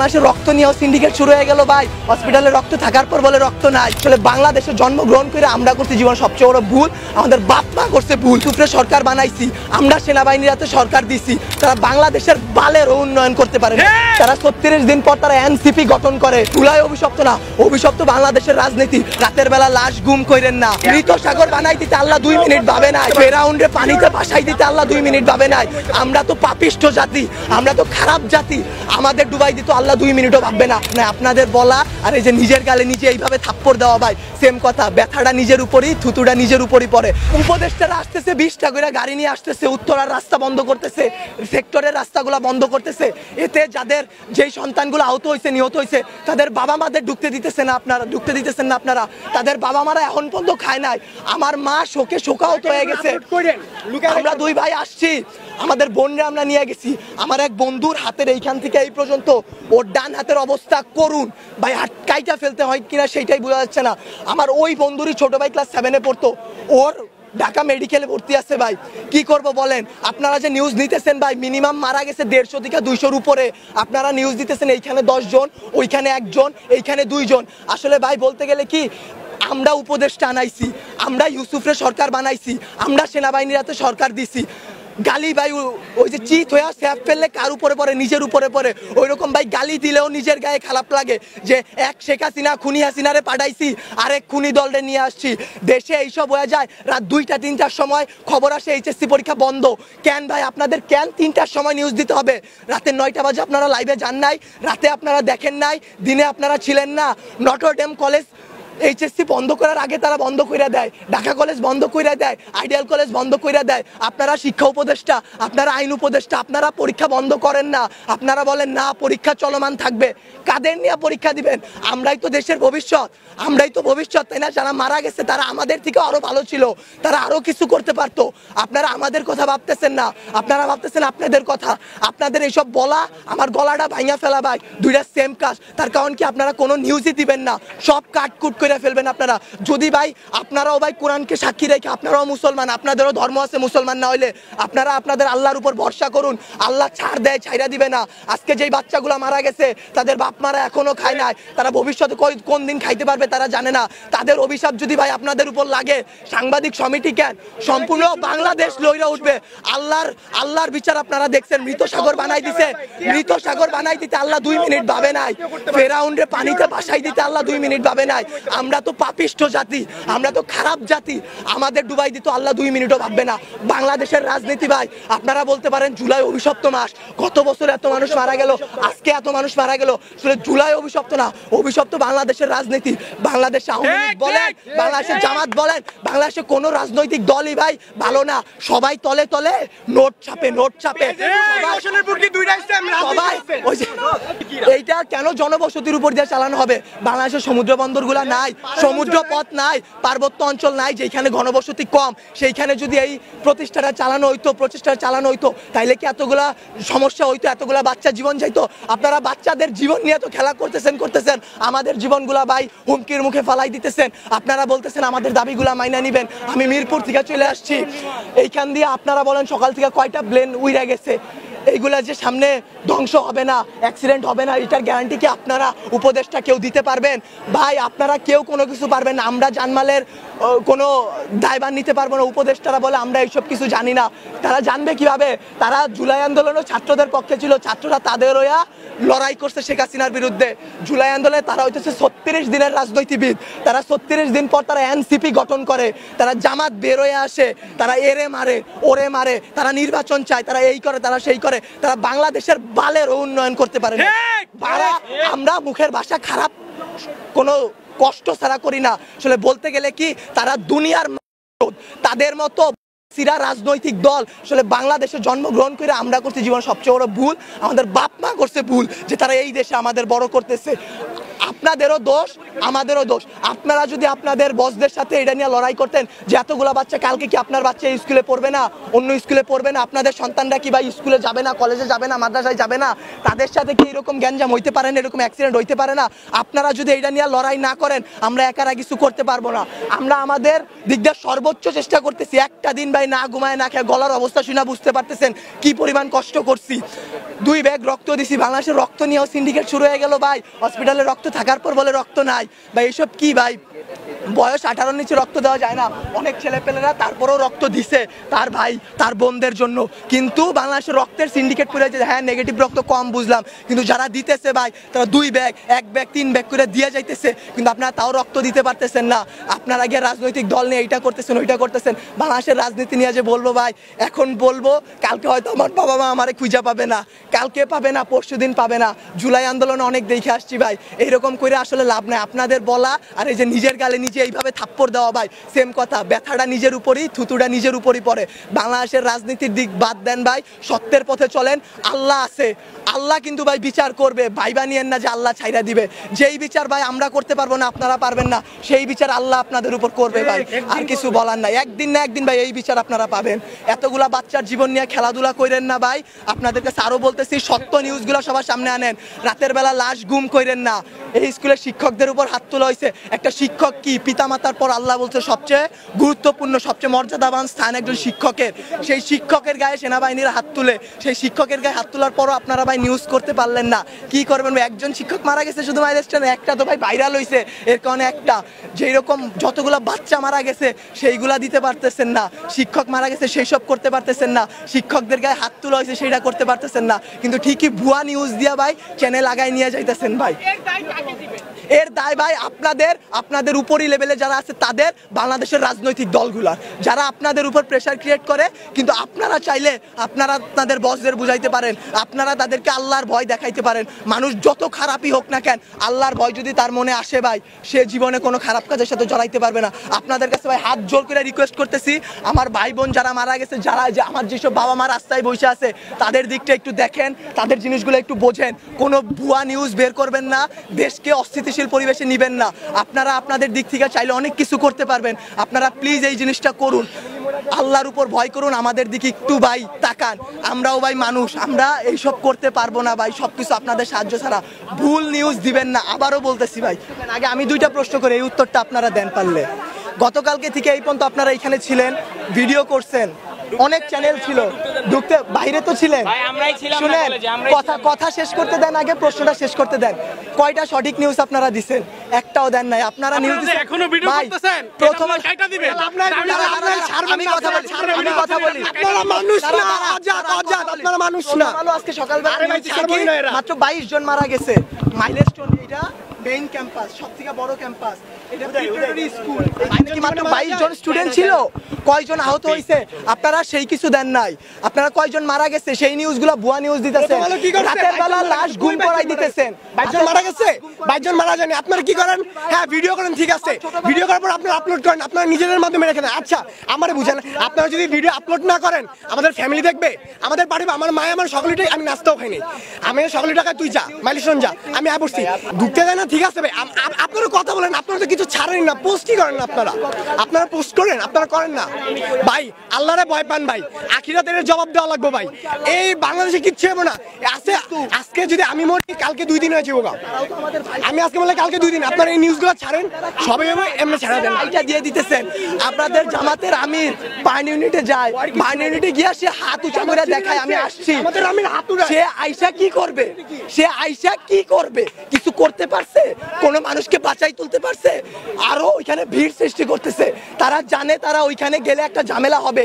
বাংলাদেশের রক্ত নিয়েও সিন্ডিকেট শুরু হয়ে গেল ভাই। হসপিটালে রক্ত থাকার পর বলে রক্ত নাই। আসলে বাংলাদেশে জন্মগ্রহণ করে আমরা করছি জীবন সবচেয়ে বড় ভুল, আমাদের বাপ মা করছে ভুল। সুপ্রে সরকার বানাইছি, আমরা সেনাবাহিনীর হাতে সরকার দিছি, তারা বাংলাদেশের বালের উন্নয়ন করতে পারে না। তারা 36 দিন পর তারা এনসিপি গঠন করে। চুলাই অভিশপ্ত না, অভিশপ্ত বাংলাদেশের রাজনীতি। রাতের বেলা লাশ গুম কইরেন না। মৃত সাগর বানাই দিতে আল্লাহ 2 মিনিট ভাবে নাই। ফেরাউনরে পানিতে ভাসাই দিতে আল্লাহ 2 মিনিট ভাবে নাই। আমরা তো পাপিষ্ঠ জাতি, আমরা তো খারাপ জাতি, আমাদের ডুবাই দিত আল্লাহ 2 মিনিটও ভাববে না। আপনাদের বলা আর এই যে নিজের গালে নিজে এইভাবে থাপ্পড় দেওয়া ভাই সেম কথা। ব্যথাটা নিজের উপরই, থুতুটা নিজের উপরই পড়ে। উপদেষ্টারা আসতেছে 20টা করে গাড়ি নিয়ে আসতেছে, উত্তরার রাস্তা বন্ধ করতেছে, সেক্টরের রাস্তাগুলো বন্ধ করতেছে। এতে যাদের যেই সন্তানগুলো আহত হয়েছে, নিহত হয়েছে, তাদের বাবা মাদের ঢুকতে দিতেছেন না আপনারা। তাদের বাবা মারা এখন পর্যন্ত খায় নাই। আমার মা শোকে শোকাহত হয়ে গেছে। আমরা 2 ভাই আসছি, আমাদের বোনরা আমরা নিয়ে গেছি। আমার এক বন্ধুর হাতের এইখান থেকে এই পর্যন্ত ওর ডান হাতের অবস্থা করুন ভাই, হাত কাইটা ফেলতে হয় কিনা সেইটাই বোঝা যাচ্ছে না। আমার ওই বন্ধুরই ছোট ভাই ক্লাস 7-এ পড়তো, ওর ঢাকা মেডিকেলে ভর্তি আছে ভাই। কি করব বলেন? আপনারা যে নিউজ নিতেছেন ভাই, মিনিমাম মারা গেছে 150 থেকে 200-র উপরে। আপনারা নিউজ দিতেছেন এইখানে 10 জন, ওইখানে 1 জন, এইখানে 2 জন। আসলে ভাই বলতে গেলে কি, আমরা উপদেষ্টা আনাইছি, আমরা ইউসুফরে সরকার বানাইছি, আমরা সেনাবাহিনীর হাতে সরকার দিছি। গালি ভাই ওই যে চিত হয়ে স্যাপ ফেললে কার উপরে পড়ে? নিজের উপরে পড়ে। ওই রকম ভাই গালি দিলেও নিজের গায়ে খারাপ লাগে যে এক শেখ হাসিনা খুনি হাসিনারে পাঠাইছি, আরেক খুনি দলরে নিয়ে আসছি। দেশে এইসব হয়ে যায় রাত 2টা-3টার সময় খবর আসে এইচএসসি পরীক্ষা বন্ধ। কেন ভাই আপনাদের কেন 3টার সময় নিউজ দিতে হবে? রাতে 9টা বাজে আপনারা লাইভে যান নাই, রাতে আপনারা দেখেন নাই, দিনে আপনারা ছিলেন না। নটর ডেম কলেজ এইচএসসি বন্ধ করার আগে তারা বন্ধ করে দেয়, ঢাকা কলেজ বন্ধ করে দেয়, আইডিয়াল কলেজ বন্ধ করে দেয়। আপনারা শিক্ষা উপদেষ্টা, আপনারা আইন উপদেষ্টা, আপনারা পরীক্ষা বন্ধ করেন না। আপনারা বলেন না পরীক্ষা চলমান থাকবে। কাদের নিয়ে পরীক্ষা দিবেন? আমরাই তো দেশের ভবিষ্যৎ, আমরাই তো ভবিষ্যৎ, তাই না? যারা মারা গেছে তারা আমাদের থেকে আরো ভালো ছিল, তারা আরো কিছু করতে পারতো। আপনারা আমাদের কথা ভাবতেছেন না, আপনারা ভাবতেছেন আপনাদের কথা। আপনাদের এইসব বলা আমার গলাটা ভাঙা ফেলা ভাই, 2টা সেম কাজ। তার কারণ কি, আপনারা কোনো নিউজই দিবেন না, সব কাটকুট করে ফেলবেন আপনারা। যদি ভাই আপনারাও ভাই কোরআনকে সাক্ষী রেখে, আপনারাও মুসলমান, আপনাদেরও ধর্ম আছে, মুসলমান না হইলে আপনারা আপনাদের আল্লাহর উপর ভরসা করুন। আল্লাহ ছাড় দেয়, ছাইরা দিবে না। আজকে যেই বাচ্চাগুলো মারা গেছে তাদের বাপ মারা এখনো খায় নাই, তারা ভবিষ্যতে কোন দিন খাইতে পারবে তারা জানে না। তাদের অভিশাপ যদি ভাই আপনাদের উপর লাগে, সাংবাদিক সমিতি কেন, সম্পূর্ণ বাংলাদেশ লইরা উঠবে। আল্লাহর বিচার আপনারা দেখছেন। মৃত সাগর বানাই দিতে আল্লাহ 2 মিনিট ভাবে নাই। ফেরাউনরে পানিতে ভাসাই দিতে আল্লাহ 2 মিনিট ভাবে নাই। আমরা তো পাপিষ্ঠ জাতি, আমরা তো খারাপ জাতি, আমাদের ডুবাই দিত আল্লাহ 2 মিনিটও ভাববে না। বাংলাদেশের রাজনীতি ভাই, আপনারা বলতে পারেন জুলাই অভিশপ্ত মাস, গত বছর এত মানুষ মারা গেল, আজকে এত মানুষ মারা গেল। আসলে জুলাই অভিশপ্ত না, অভিশপ্ত বাংলাদেশের রাজনীতি। বাংলাদেশে আওয়ামী লীগ বলেন, বাংলাদেশের জামাত বলেন, বাংলাদেশে কোনো রাজনৈতিক দলই ভাই ভালো না। সবাই তলে তলে নোট ছাপে। সবাই এইটা কেন জনবসতির উপর দিয়ে চালানো হবে? বাংলাদেশের সমুদ্র বন্দরগুলা নাই, সমুদ্র পথ নাই, পার্বত্য অঞ্চল নাই, যেখানে ঘনবসতি কম, সেইখানে যদি এই প্রচেষ্টাটা চালানো হইতো তাইলে কি এতগুলা সমস্যা হইতো? এতগুলা বাচ্চা জীবন যাইতো? আপনারা বাচ্চাদের জীবন নিয়ে তো খেলা করতেছেন, আমাদের জীবনগুলা ভাই হুমকির মুখে ফালাই দিতেছেন। আপনারা বলতেছেন আমাদের দাবিগুলা মাইনা নিবেন। আমি মিরপুর থেকে চলে আসছি, এইখান দিয়ে আপনারা বলেন সকাল থেকে কয়টা প্লেন উইরা গেছে। এইগুলা যে সামনে ধ্বংস হবে না, অ্যাক্সিডেন্ট হবে না, এটার গ্যারান্টি কি আপনারা উপদেষ্টা কেউ দিতে পারবেন? ভাই আপনারা কেউ কোনো কিছু পারবেন না। আমরা জানমালের কোনো দায়ভার নিতে পারবো না। উপদেষ্টারা বলে আমরা এইসব কিছু জানি না। তারা জানবে কিভাবে? তারা জুলাই আন্দোলনও ছাত্রদের পক্ষে ছিল, ছাত্ররা তাদের হইয়া লড়াই করছে শেখ হাসিনার বিরুদ্ধে। জুলাই আন্দোলনে তারা হইতেছে 36 দিনের রাজনীতিবিদ। তারা 36 দিন পর তারা এনসিপি গঠন করে, তারা জামাত বের হয়ে আসে, তারা এরে মারে, ওরে মারে, তারা নির্বাচন চায়, তারা এই করে, তারা সেই করে, তারা বাংলাদেশের বালের উন্নয়ন করতে পারে না। আমরা মুখের ভাষা খারাপ কোনো কষ্ট ছাড়া করি না। আসলে বলতে গেলে কি, তারা দুনিয়ার তাদের মতো সিরা রাজনৈতিক দল আসলে বাংলাদেশে জন্মগ্রহণ করে আমরা করছি জীবন সবচেয়ে বড় ভুল, আমাদের বাপ মা করছে ভুল যে তারা এই দেশে আমাদের বড় করতেছে। আপনাদেরও দোষ আমাদেরও দোষ। আপনারা যদি আপনাদের বসদের সাথে এটা নিয়ে লড়াই করতেন যে এতগুলা বাচ্চা কালকে কি আপনার বাচ্চা স্কুলে পড়বে না, অন্য স্কুলে পড়বে না, আপনাদের সন্তানরা কি ভাই স্কুলে যাবে না, কলেজে যাবে না, মাদ্রাসায় যাবে না, তাদের সাথে কি এরকম গ্যাঞ্জাম হইতে পারে না, এরকম অ্যাক্সিডেন্ট হইতে পারে না? আপনারা যদি এটা নিয়ে লড়াই না করেন আমরা একারা কিছু করতে পারবো না। আমরা আমাদের দিক দিয়ে সর্বোচ্চ চেষ্টা করতেছি। একটা দিন ভাই না ঘুমায় না খেয়ে গলার অবস্থা শুনে বুঝতে পারতেছেন কি পরিমাণ কষ্ট করছি। 2 ব্যাগ রক্ত দিছি। বাংলাদেশের রক্ত নিয়েও সিন্ডিকেট শুরু হয়ে গেল ভাই। হসপিটালে রক্ত থাকার পর বলে রক্ত নাই ভাই। এসব কি ভাই? বয়স 18 নিচে রক্ত দেওয়া যায় না। অনেক ছেলেপেলেরা তারপরেও রক্ত দিছে তার ভাই তার বোনদের জন্য। কিন্তু বাংলাদেশের রক্তের সিন্ডিকেট করে যে হ্যাঁ নেগেটিভ রক্ত কম বুঝলাম, কিন্তু যারা দিতেছে ভাই তারা 2 ব্যাগ 1 ব্যাগ 3 ব্যাগ করে দিয়ে যাইতেছে, কিন্তু আপনারা তাও রক্ত দিতে পারতেছেন না। আপনারা গিয়ে রাজনৈতিক দল নিয়ে এইটা করতেছেন ওইটা করতেছেন। বাংলাদেশের রাজনীতি নিয়ে যে বলবো ভাই, এখন বলবো কালকে হয়তো আমার বাবা মা আমারে খুঁজে পাবে না, কালকে পাবে না, পরশু দিন পাবে না। জুলাই আন্দোলনে অনেক দেখে আসছি ভাই, এইরকম করে আসলে লাভ নাই। আপনাদের বলা আর এই যে নিজের গালে নিজে এইভাবে থাপ্পড় দেওয়া ভাই সেম কথা। ব্যথাটা নিজের উপরই, থুতুটা নিজের উপরই পড়ে। বাংলাদেশের রাজনীতির দিক বাদ দেন ভাই, সত্যের পথে চলেন। আল্লাহ আছে, আল্লাহ কিন্তু ভাই বিচার করবে। ভাইবা নিয়েন না যে আল্লাহ ছাইরা দিবে। যেই বিচার ভাই আমরা করতে পারবো না, আপনারা পারবেন না, সেই বিচার আল্লাহ আপনাদের উপর করবে ভাই। আর কিছু বলার নাই। একদিন না একদিন ভাই এই বিচার আপনারা পাবেন। এতগুলা বাচ্চার জীবন নিয়ে খেলাধুলা করেন না ভাই। আপনাদেরকে আরো বলতেছি, সত্য নিউজগুলো সবার সামনে আনেন। রাতের বেলা লাশ গুম করেন না। এই স্কুলের শিক্ষকদের উপর হাত তোলা হয়েছে। একটা শিক্ষক কি পিতামাতার পর আল্লাহ বলছে সবচেয়ে গুরুত্বপূর্ণ, সবচেয়ে মর্যাদাবান স্থান একজন শিক্ষকের। সেই শিক্ষকের গায়ে সেনাবাহিনীর হাত তুলে, সেই শিক্ষকের গায়ে হাত তোলার পরও আপনারা ভাই নিউজ করতে পারলেন না। কি করবেন? একজন শিক্ষক মারা গেছে শুধু মাইলস্টোনে, একটা তো ভাই ভাইরাল হয়েছে এর কারণে একটা। যেই রকম যতগুলা বাচ্চা মারা গেছে সেইগুলা দিতে পারতেছেন না। শিক্ষক মারা গেছে সেই সব করতে পারতেছেন না। শিক্ষকদের গায়ে হাত তোলা হয়েছে সেটা করতে পারতেছেন না। কিন্তু ঠিকই ভুয়া নিউজ দিয়া ভাই চ্যানেল আগায় নিয়ে যাইতেছেন ভাই। এর দায় ভাই আপনাদের উপরই লেভেলে যারা আছে তাদের, বাংলাদেশের রাজনৈতিক দলগুলার, যারা আপনাদের উপর প্রেসার ক্রিয়েট করে। কিন্তু আপনারা চাইলে আপনারা আপনাদের বসদের বুঝাইতে পারেন, আপনারা তাদেরকে আল্লাহর ভয় দেখাইতে পারেন। মানুষ যত খারাপই হোক না কেন, আল্লাহর ভয় যদি তার মনে আসে ভাই, সে জীবনে কোনো খারাপ কাজের সাথে জড়াইতে পারবে না। আপনাদের কাছে ভাই হাত জোর করে রিকোয়েস্ট করতেছি, আমার ভাই বোন যারা মারা গেছে, যারা আমার যেসব বাবা মা রাস্তায় বসে আছে, তাদের দিকটা একটু দেখেন, তাদের জিনিসগুলো একটু বোঝেন। কোনো ভুয়া নিউজ বের করবেন না, দেশকে অস্থিতিশীল পরিবেশে নিবেন না। আপনারা আপনাদের দিক থেকে চাইলে অনেক কিছু করতে পারবেন। আপনারা প্লিজ এই জিনিসটা করুন, আল্লাহর উপর ভয় করুন, আমাদের দিকে একটু ভাই তাকান। আমরাও ভাই মানুষ, আমরা এইসব করতে পারবো না ভাই, সবকিছু আপনাদের সাহায্য ছাড়া। ভুল নিউজ দিবেন না, আবারও বলতেছি ভাই। আগে আমি 2টা প্রশ্ন করে এই উত্তরটা আপনারা দেন পারলে। গতকালকে থেকে এই পর্যন্ত আপনারা এখানে ছিলেন, ভিডিও করছেন, অনেক চ্যানেল ছিল, ঢুকতে বাইরে তো ছিলেন। শুনেন, কথা শেষ করতে দেন, আগে প্রশ্নটা শেষ করতে দেন। কয়টা সঠিক নিউজ আপনারা দিচ্ছেন? একটাও দেন নাই। আপনারা নিউজ এখনো ভিডিও করতেছেন, প্রথমে কাইটা দিবেন। আমি কথা বলি, আপনারা মানুষ না, আজাদ আপনারা মানুষ না। ভালো, আজকে সকালবেলা মাত্র 22 জন মারা গেছে। মাইলস্টোন এটা মেইন ক্যাম্পাস, সবথেকে বড় ক্যাম্পাস। এটা প্রিপারেটরি স্কুল। এখানে মাত্র 22 জন স্টুডেন্ট ছিল। কয়জন আহত হইছে আপনারা সেই কিছু দেন নাই। আপনারা কয়জন মারা গেছে সেই নিউজগুলো ভুয়া নিউজ দিতেছেন। রাতের বেলা লাশ গুম করাই দিতেছেন। 22 জন মারা গেছে, 22 জন মারা যায়নি। আপনারা কি করেন? হ্যাঁ, ভিডিও করেন, ঠিক আছে, ভিডিও করার পর আপনারা আপলোড করেন, আপনারা নিজেদের মাধ্যমে রেখে দেন। আচ্ছা, আমারে বুঝেন, আপনারা যদি ভিডিও আপলোড না করেন আমাদের ফ্যামিলি দেখবে, আমাদের বাড়ি, আমার মায়ে আমার সকলেটাই, আমি নাস্তাও খাইনি, আমি সকলের টাকা তুই যা মাইলস্টোন যা, আমি বসছি, ঢুকতে দেয় না, ঠিক আছে ভাই। আপনারা কথা বলেন, আপনারা তো কিছু ছাড়েন না, পোস্টই করেন না। আপনারা পোস্ট করেন, আপনারা করেন না ভাই। আল্লাহরে ভয় পান ভাই, আখিরাতের জবাব দেওয়া লাগবে ভাই। এই বাংলাদেশে কিচ্ছু হবে না। আজকে যদি আমি মরি, কালকে 2 দিন হয়েছে ওগা, আমি আজকে বলে কালকে 2 দিন। আপনারা এই নিউজগুলো ছাড়েন, সবাই এমনি ছাড়া দেন। এটা দিয়ে দিতেছেন। আপনাদের জামাতের আমির বার্ন ইউনিটে যায়, বার্ন ইউনিটে গিয়ে সে হাত উঁচা করে দেখায় আমি আসছি। সে আইসা কি করবে? সে আইসা কি করবে? কিছু করতে পারছে? কোন মানুষকে বাঁচাই তুলতে পারছে? আরো ওইখানে ভিড় সৃষ্টি করতেছে। তারা জানে তারা ওইখানে গেলে একটা ঝামেলা হবে।